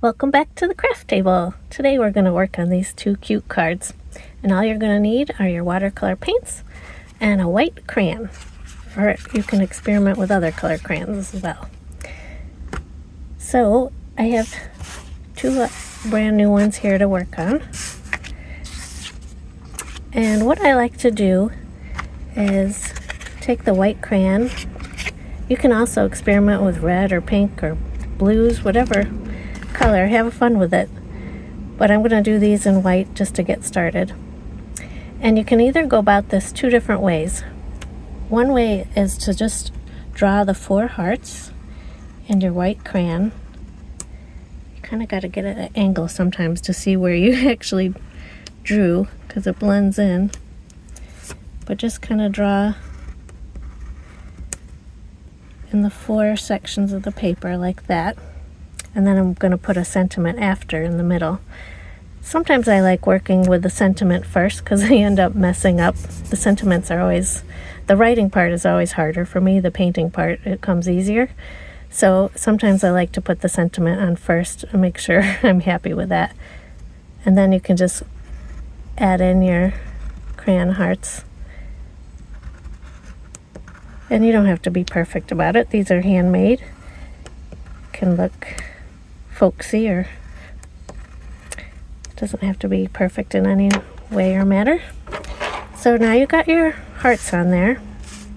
Welcome back to the craft table. Today we're going to work on these two cute cards. And all you're going to need are your watercolor paints and a white crayon. Or you can experiment with other color crayons as well. So I have two brand new ones here to work on. And what I like to do is take the white crayon. You can also experiment with red or pink or blues, whatever color, have fun with it. But I'm going to do these in white just to get started. And you can either go about this two different ways. One way is to just draw the 4 hearts in your white crayon. You kind of got to get at an angle sometimes to see where you actually drew because it blends in. But just kind of draw in the 4 sections of the paper like that. And then I'm going to put a sentiment after in the middle. Sometimes I like working with the sentiment first because I end up messing up. The sentiments are always, the writing part is always harder for me. The painting part, it comes easier. So sometimes I like to put the sentiment on first and make sure I'm happy with that. And then you can just add in your crayon hearts. And you don't have to be perfect about it. These are handmade. Can look folksy, or it doesn't have to be perfect in any way or matter. So now you got your hearts on there.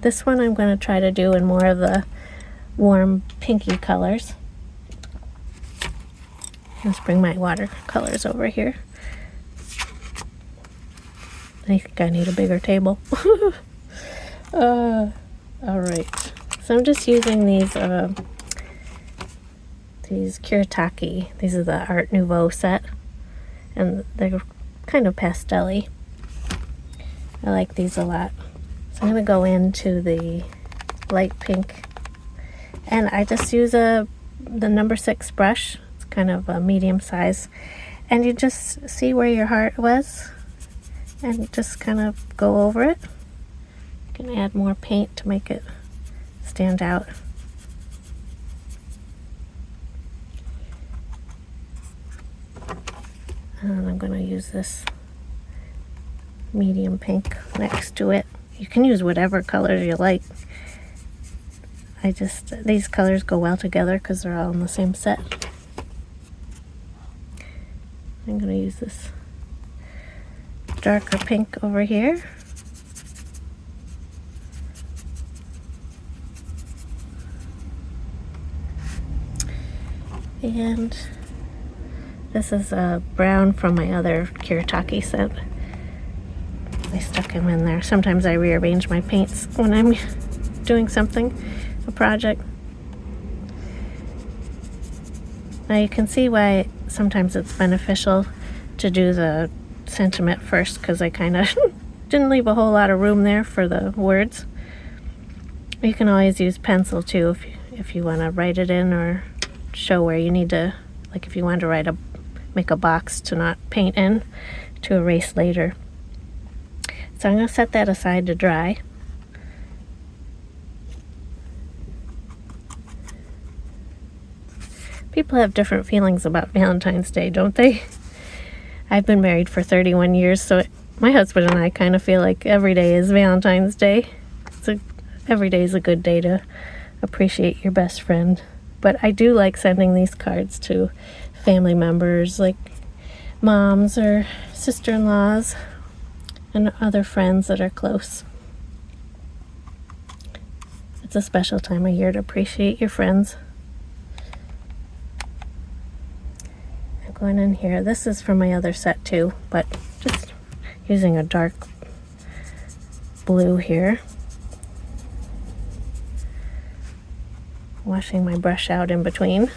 This one I'm going to try to do in more of the warm pinky colors. Let's bring my watercolors over here. I think I need a bigger table. Alright, so I'm just using these Kuretake. These are the Art Nouveau set, and they're kind of pastel-y. I like these a lot. So I'm going to go into the light pink, and I just use the number 6 brush. It's kind of a medium size, and you just see where your heart was and just kind of go over it. You can add more paint to make it stand out. And I'm going to use this medium pink next to it. You can use whatever colors you like. These colors go well together because they're all in the same set. I'm going to use this darker pink over here. And this is a brown from my other Kuretake set. I stuck him in there. Sometimes I rearrange my paints when I'm doing something, a project. Now you can see why sometimes it's beneficial to do the sentiment first, because I kind of didn't leave a whole lot of room there for the words. You can always use pencil too if you want to write it in or show where you need to, like if you want to make a box to not paint in, to erase later. So I'm going to set that aside to dry. People have different feelings about Valentine's Day, don't they? I've been married for 31 years, so my husband and I kind of feel like every day is Valentine's Day. Every day is a good day to appreciate your best friend. But I do like sending these cards to family members, like moms or sister-in-laws and other friends that are close. It's a special time of year to appreciate your friends. I'm going in here. This is from my other set too, but just using a dark blue here. Washing my brush out in between.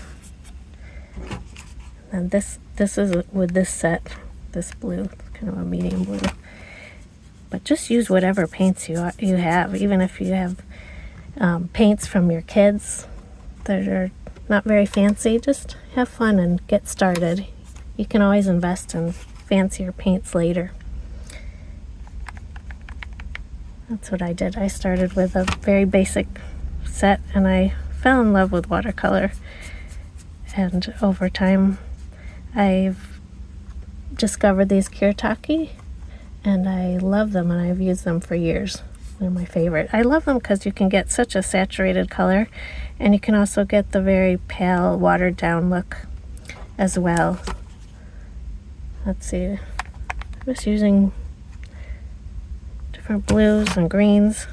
And this is with this set, this blue, it's kind of a medium blue. But just use whatever paints you have, even if you have paints from your kids that are not very fancy. Just have fun and get started. You can always invest in fancier paints later. That's what I did. I started with a very basic set, and I fell in love with watercolor, and over time I've discovered these Kiritaki, and I love them, and I've used them for years. They're my favorite. I love them because you can get such a saturated color, and you can also get the very pale, watered down look as well. Let's see, I'm just using different blues and greens.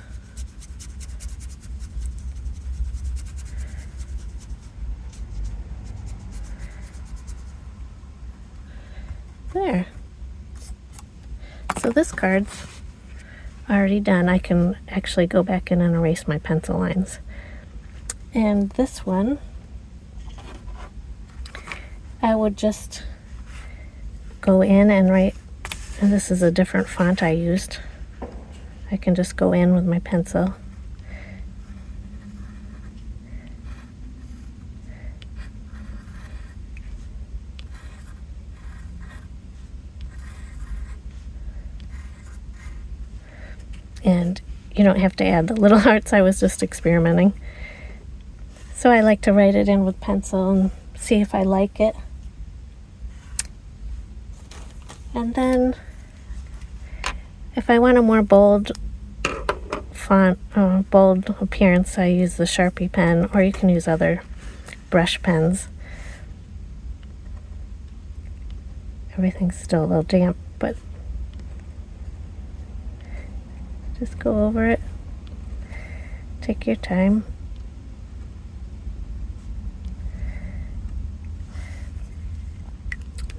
There. So this card's already done. I can actually go back in and erase my pencil lines. And this one, I would just go in and write, and this is a different font I used. I can just go in with my pencil. And you don't have to add the little hearts. I was just experimenting. So I like to write it in with pencil and see if I like it. And then if I want a more bold font, bold appearance, I use the Sharpie pen, or you can use other brush pens. Everything's still a little damp, but just go over it. Take your time.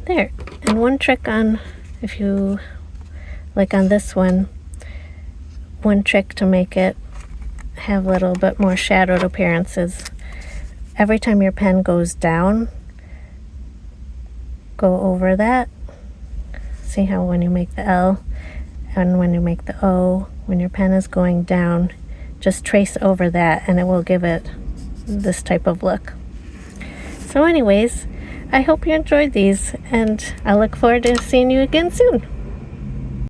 There. And one trick on, if you like on this one trick to make it have a little bit more shadowed appearances. Every time your pen goes down, go over that. See how when you make the L and when you make the O, when your pen is going down, just trace over that and it will give it this type of look. So anyways, I hope you enjoyed these, and I look forward to seeing you again soon.